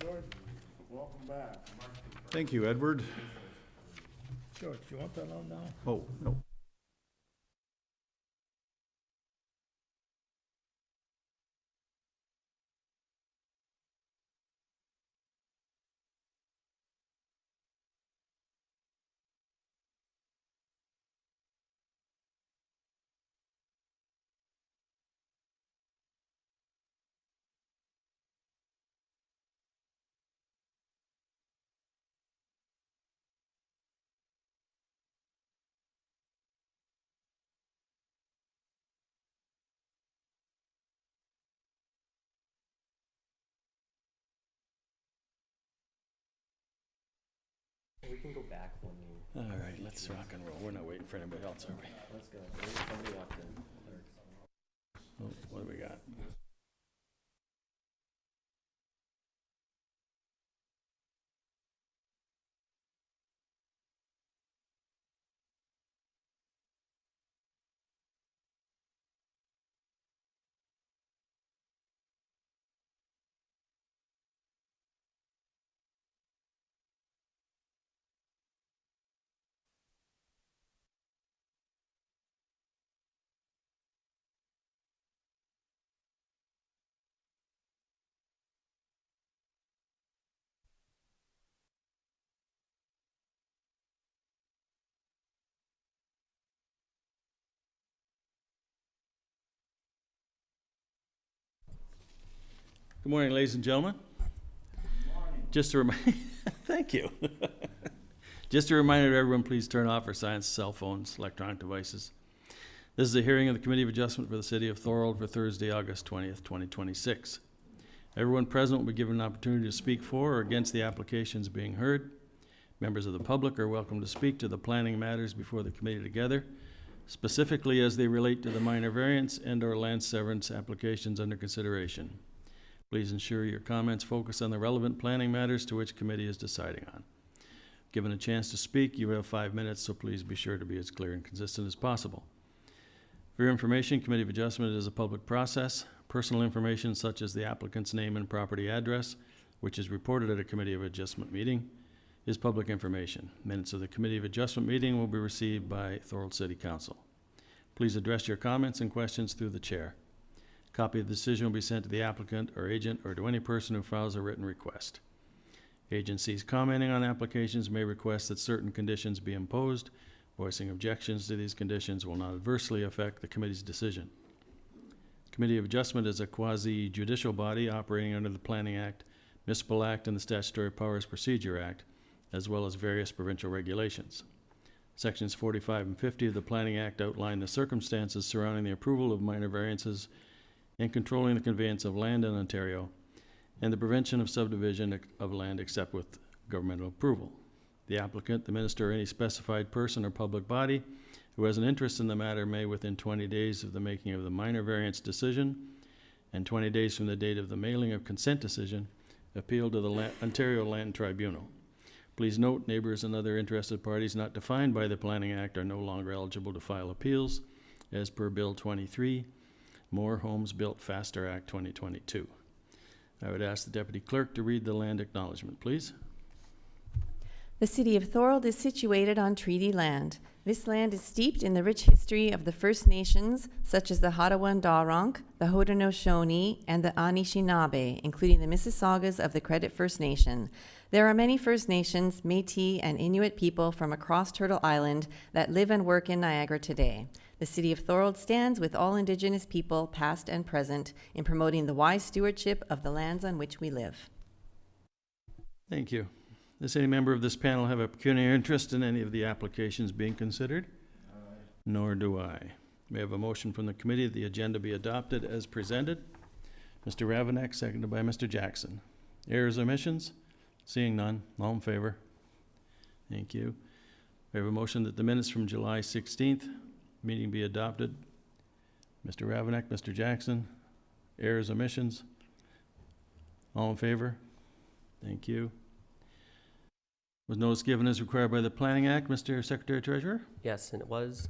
George, welcome back. Thank you, Edward. George, you want that on now? Oh, no. We can go back when you. All right, let's rock and roll. We're not waiting for anybody else, are we? Let's go. There's somebody up there. Oh, what do we got? Good morning, ladies and gentlemen. Just a reminder, thank you. Just a reminder to everyone, please turn off or silence cell phones, electronic devices. This is a hearing of the Committee of Adjustment for the City of Thorold for Thursday, August 20th, 2026. Everyone present will be given an opportunity to speak for or against the applications being heard. Members of the public are welcome to speak to the planning matters before the committee together, specifically as they relate to the minor variance and/or land severance applications under consideration. Please ensure your comments focus on the relevant planning matters to which committee is deciding on. Given a chance to speak, you have 5 minutes, so please be sure to be as clear and consistent as possible. For your information, Committee of Adjustment is a public process. Personal information such as the applicant's name and property address, which is reported at a Committee of Adjustment meeting, is public information. Minutes of the Committee of Adjustment meeting will be received by Thorold City Council. Please address your comments and questions through the chair. Copy of the decision will be sent to the applicant or agent or to any person who files a written request. Agencies commenting on applications may request that certain conditions be imposed. Voicing objections to these conditions will not adversely affect the committee's decision. Committee of Adjustment is a quasi-judicial body operating under the Planning Act, Municipal Act, and the Statutory Powers Procedure Act, as well as various provincial regulations. Sections 45 and 50 of the Planning Act outline the circumstances surrounding the approval of minor variances and controlling the conveyance of land in Ontario, and the prevention of subdivision of land except with governmental approval. The applicant, the minister, or any specified person or public body who has an interest in the matter may, within 20 days of the making of the minor variance decision and 20 days from the date of the mailing of consent decision, appeal to the Ontario Land Tribunal. Please note, neighbors and other interested parties not defined by the Planning Act are no longer eligible to file appeals, as per Bill 23, More Homes Built Faster Act 2022. I would ask the Deputy Clerk to read the land acknowledgement, please. The city of Thorold is situated on treaty land. This land is steeped in the rich history of the First Nations, such as the Hattaway-Daronk, the Haudenosaunee, and the Anishinaabe, including the Mississaugas of the Credit First Nation. There are many First Nations, Métis, and Inuit people from across Turtle Island that live and work in Niagara today. The city of Thorold stands with all Indigenous people, past and present, in promoting the wise stewardship of the lands on which we live. Thank you. Does any member of this panel have a pecuniary interest in any of the applications being considered? Nor do I. We have a motion from the committee that the agenda be adopted as presented. Mr. Ravenek, seconded by Mr. Jackson. Errors, omissions? Seeing none, all in favor? Thank you. We have a motion that the minutes from July 16th meeting be adopted. Mr. Ravenek, Mr. Jackson, errors, omissions? All in favor? Thank you. Was notice given as required by the Planning Act, Mr. Secretary Treasurer? Yes, and it was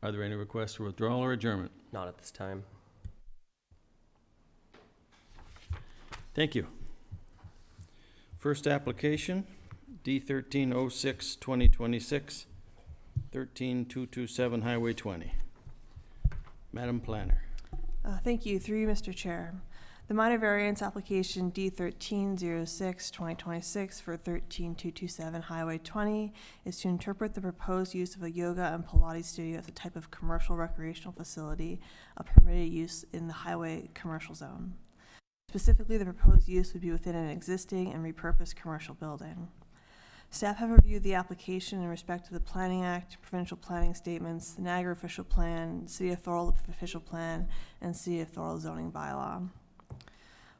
Are there any requests for withdrawal or adjournment? not at this time. Thank you. First application, D1306 2026, 13227 Highway 20. Madam Planner. Thank you. Through you, Mr. Chair. The minor variance application D1306 2026 for 13227 Highway 20 is to interpret the proposed use of a yoga and Pilates studio as a type of commercial recreational facility, a permitted use in the highway commercial zone. Specifically, the proposed use would be within an existing and repurposed commercial building. Staff have reviewed the application in respect to the Planning Act, provincial planning statements, the Niagara official plan, City of Thorold official plan, and City of Thorold zoning bylaw.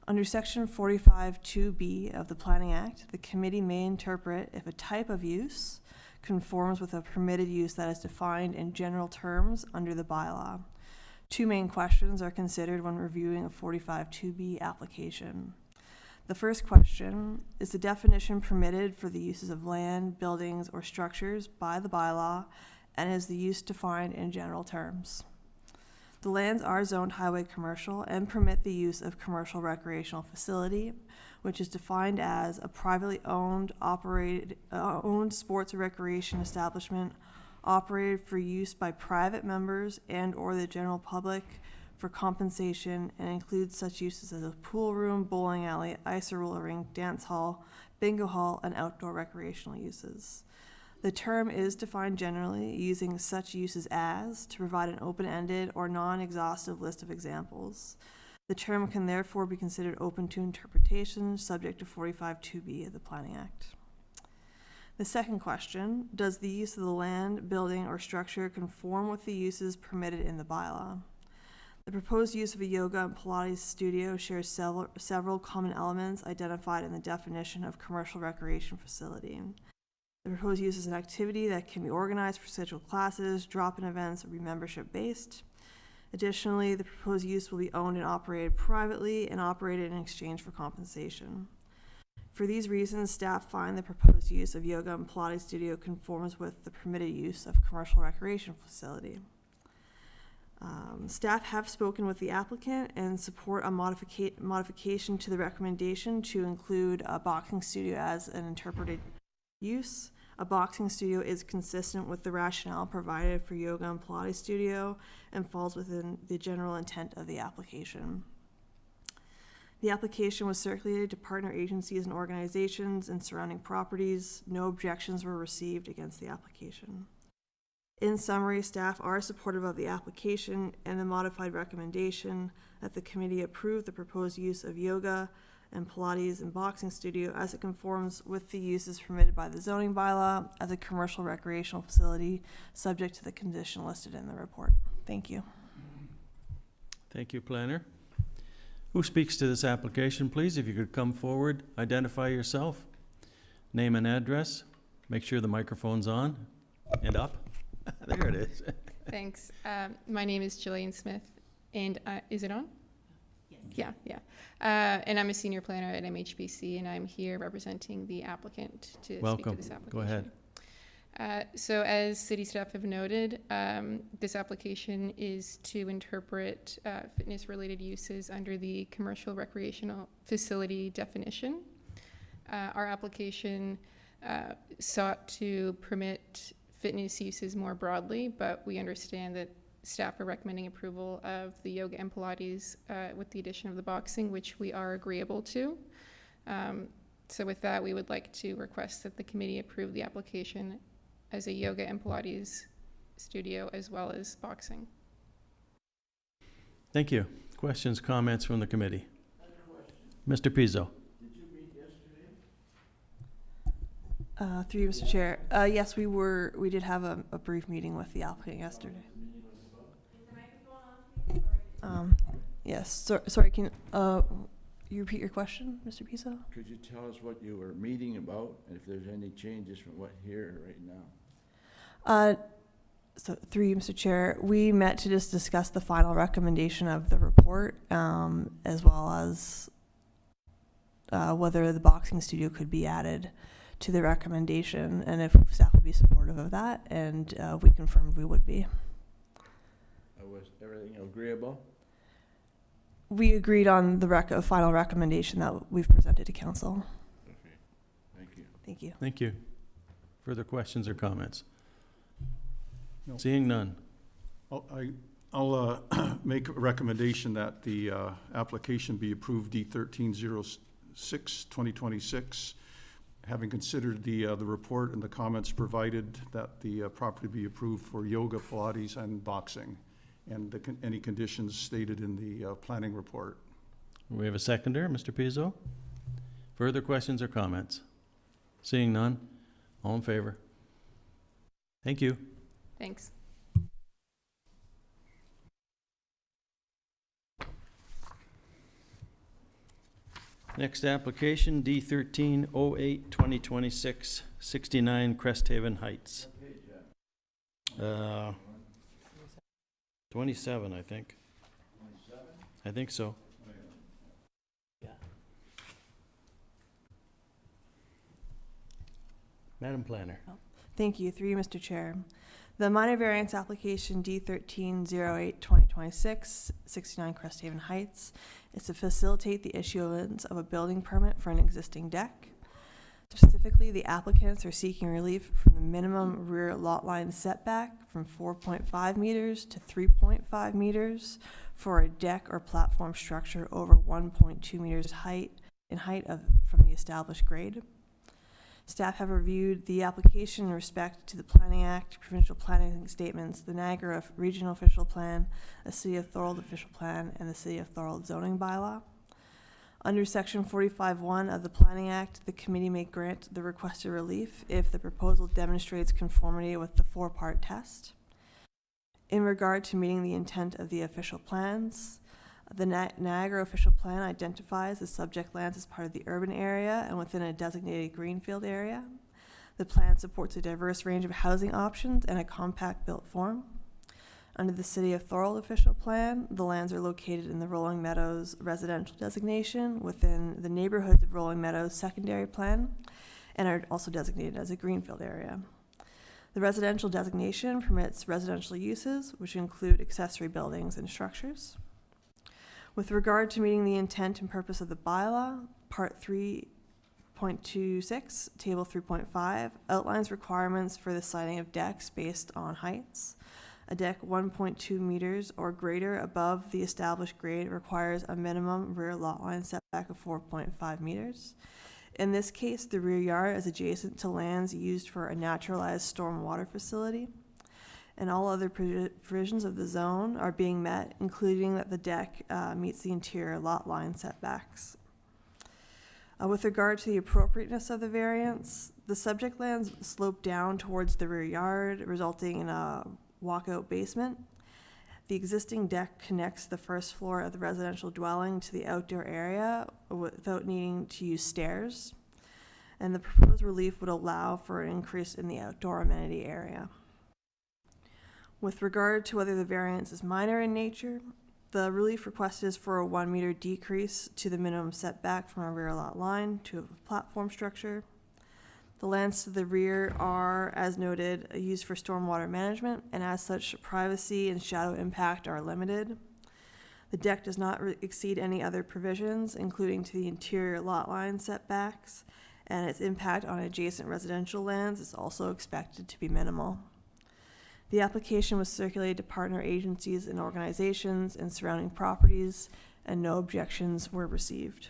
Under Section 45(2)(b) of the Planning Act, the committee may interpret if a type of use conforms with a permitted use that is defined in general terms under the bylaw. Two main questions are considered when reviewing a 45(2)(b) application. The first question is the definition permitted for the uses of land, buildings, or structures by the bylaw, and is the use defined in general terms. The lands are zoned highway commercial and permit the use of commercial recreational facility, which is defined as a privately owned, owned sports or recreation establishment operated for use by private members and or the general public for compensation, and includes such uses as a pool room, bowling alley, ice or roller rink, dance hall, bingo hall, and outdoor recreational uses. The term is defined generally using such uses as to provide an open-ended or non-exhaustive list of examples. The term can therefore be considered open to interpretation, subject to 45(2)(b) of the Planning Act. The second question, does the use of the land, building, or structure conform with the uses permitted in the bylaw? The proposed use of a yoga and Pilates studio shares several common elements identified in the definition of commercial recreation facility. The proposed use is an activity that can be organized for scheduled classes, drop-in events, or be membership-based. Additionally, the proposed use will be owned and operated privately and operated in exchange for compensation. For these reasons, staff find the proposed use of yoga and Pilates studio conforms with the permitted use of commercial recreation facility. Staff have spoken with the applicant and support a modification to the recommendation to include a boxing studio as an interpreted use. A boxing studio is consistent with the rationale provided for yoga and Pilates studio and falls within the general intent of the application. The application was circulated to partner agencies and organizations and surrounding properties. No objections were received against the application. In summary, staff are supportive of the application and the modified recommendation that the committee approve the proposed use of yoga and Pilates and boxing studio as it conforms with the uses permitted by the zoning bylaw as a commercial recreational facility, subject to the condition listed in the report. Thank you. Thank you, Planner. Who speaks to this application, please? If you could come forward, identify yourself, name and address, make sure the microphone's on and up. There it is. Thanks. My name is Jillian Smith, and is it on? Yes. Yeah. And I'm a senior planner at MHBC, and I'm here representing the applicant to Welcome. speak to this application. Go ahead. So as city staff have noted, this application is to interpret fitness-related uses under the commercial recreational facility definition. Our application sought to permit fitness uses more broadly, but we understand that staff are recommending approval of the yoga and Pilates with the addition of the boxing, which we are agreeable to. So with that, we would like to request that the committee approve the application as a yoga and Pilates studio as well as boxing. Thank you. Questions, comments from the committee? Mr. Pizzo. Did you meet yesterday? Through you, Mr. Chair. Yes, we did have a brief meeting with the applicant yesterday. Yes, sorry, can you repeat your question, Mr. Pizzo? Could you tell us what you were meeting about, and if there's any changes from what here right now? So through you, Mr. Chair, we met to just discuss the final recommendation of the report, as well as whether the boxing studio could be added to the recommendation, and if staff would be supportive of that, and we confirmed we would be. Was everything agreeable? We agreed on the final recommendation that we've presented to council. Okay. Thank you. Thank you. Further questions or comments? No. Seeing none. I'll make a recommendation that the application be approved D1306, 2026. Having considered the report and the comments provided, that the property be approved for yoga, Pilates, and boxing, and any conditions stated in the planning report. We have a seconder, Mr. Pizzo. Further questions or comments? Seeing none. All in favor? Thank you. Thanks. Next application, D1308, 2026, 69 Cresthaven Heights. 27, I think. I think so. Yeah. Madam Planner. Thank you, through you, Mr. Chair. The minor variance application D1308, 2026, 69 Cresthaven Heights is to facilitate the issuance of a building permit for an existing deck. Specifically, the applicants are seeking relief from the minimum rear lot line setback from 4.5 meters to 3.5 meters for a deck or platform structure over 1.2 meters from the established grade. Staff have reviewed the application in respect to the Planning Act, provincial planning statements, the Niagara Regional Official Plan, the City of Thorold Official Plan, and the City of Thorold zoning bylaw. Under Section 45(1) of the Planning Act, the committee may grant the requested relief if the proposal demonstrates conformity with the four-part test. In regard to meeting the intent of the official plans, the Niagara Official Plan identifies the subject lands as part of the urban area and within a designated greenfield area. The plan supports a diverse range of housing options and a compact built form. Under the City of Thorold Official Plan, the lands are located in the Rolling Meadows residential designation within the neighborhoods of Rolling Meadows secondary plan and are also designated as a greenfield area. The residential designation permits residential uses, which include accessory buildings and structures. With regard to meeting the intent and purpose of the bylaw, Part 3.26, Table 3.5, outlines requirements for the siting of decks based on heights. A deck 1.2 meters or greater above the established grade requires a minimum rear lot line setback of 4.5 meters. In this case, the rear yard is adjacent to lands used for a naturalized stormwater facility, and all other provisions of the zone are being met, including that the deck meets the interior lot line setbacks. With regard to the appropriateness of the variance, the subject lands slope down towards the rear yard, resulting in a walkout basement. The existing deck connects the first floor of the residential dwelling to the outdoor area without needing to use stairs, and the proposed relief would allow for an increase in the outdoor amenity area. With regard to whether the variance is minor in nature, the relief requested is for a 1 meter decrease to the minimum setback from a rear lot line to a platform structure. The lands to the rear are, as noted, used for stormwater management, and as such, privacy and shadow impact are limited. The deck does not exceed any other provisions, including to the interior lot line setbacks, and its impact on adjacent residential lands is also expected to be minimal. The application was circulated to partner agencies and organizations and surrounding properties, and no objections were received.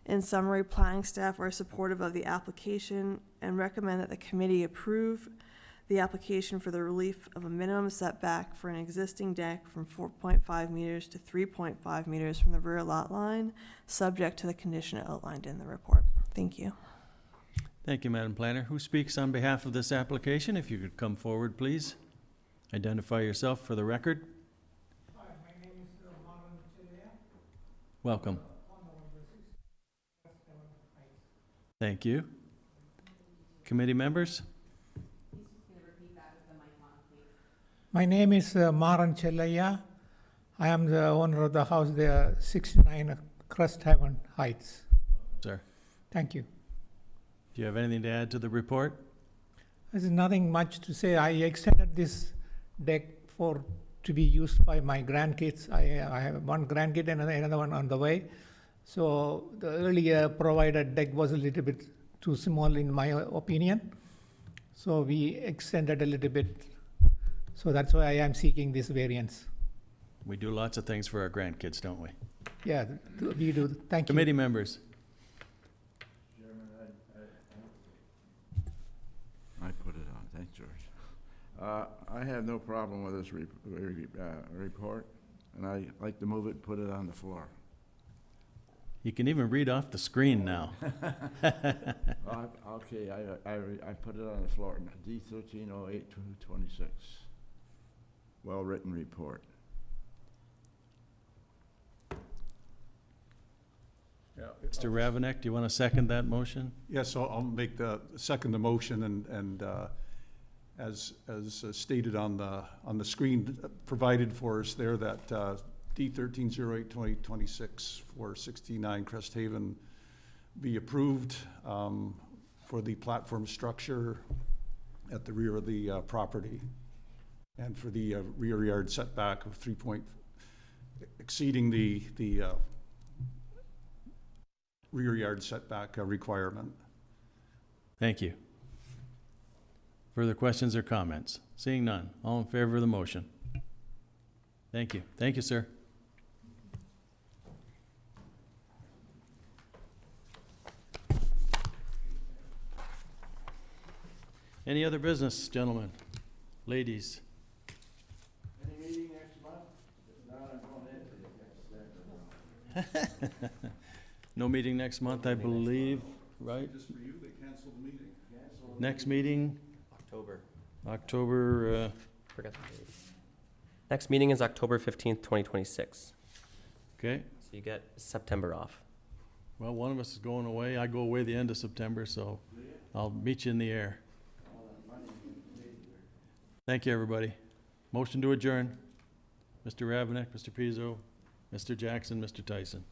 In summary, planning staff are supportive of the application and recommend that the committee approve the application for the relief of a minimum setback for an existing deck from 4.5 meters to 3.5 meters from the rear lot line, subject to the condition outlined in the report. Thank you. Thank you, Madam Planner. Who speaks on behalf of this application? If you could come forward, please. Identify yourself for the record. Hi, my name is Maran Chilaya. Welcome. Thank you. Committee members? My name is Maran Chilaya. I am the owner of the house there, 69 Cresthaven Heights. Sir, Thank you. do you have anything to add to the report? There's nothing much to say. I extended this deck to be used by my grandkids. I have one grandkid and another one on the way. So the earlier provided deck was a little bit too small in my opinion. So we extended a little bit. So that's why I am seeking this variance. We do lots of things for our grandkids, don't we? Yeah, we do. Thank you. Committee members. I put it on, thanks, George. I have no problem with this report, and I like to move it and put it on the floor. You can even read off the screen now. Okay, I put it on the floor, D 1308-26. Well-written report. Mr. Ravenek, do you want to second that motion? Yes, so I'll make second the motion, and as stated on the screen provided for us there, that D 1308-2026 for 69 Crest Haven be approved for the platform structure at the rear of the property, and for the rear yard setback of exceeding the rear yard setback requirement. Thank you. Further questions or comments? Seeing none. All in favor of the motion? Thank you. Thank you, sir. Any other business, gentlemen, ladies? Any meeting next month? If not, I'm going into the next. No meeting next month, I believe, right? Just for you, they canceled the meeting. Next meeting, October. October, Forgot the date. Next meeting is October 15th, 2026. okay. So you get September off. Well, one of us is going away. I go away the end of September, so I'll meet you in the air. Thank you, everybody. Motion to adjourn. Mr. Ravenek, Mr. Pizzo, Mr. Jackson, Mr. Tyson.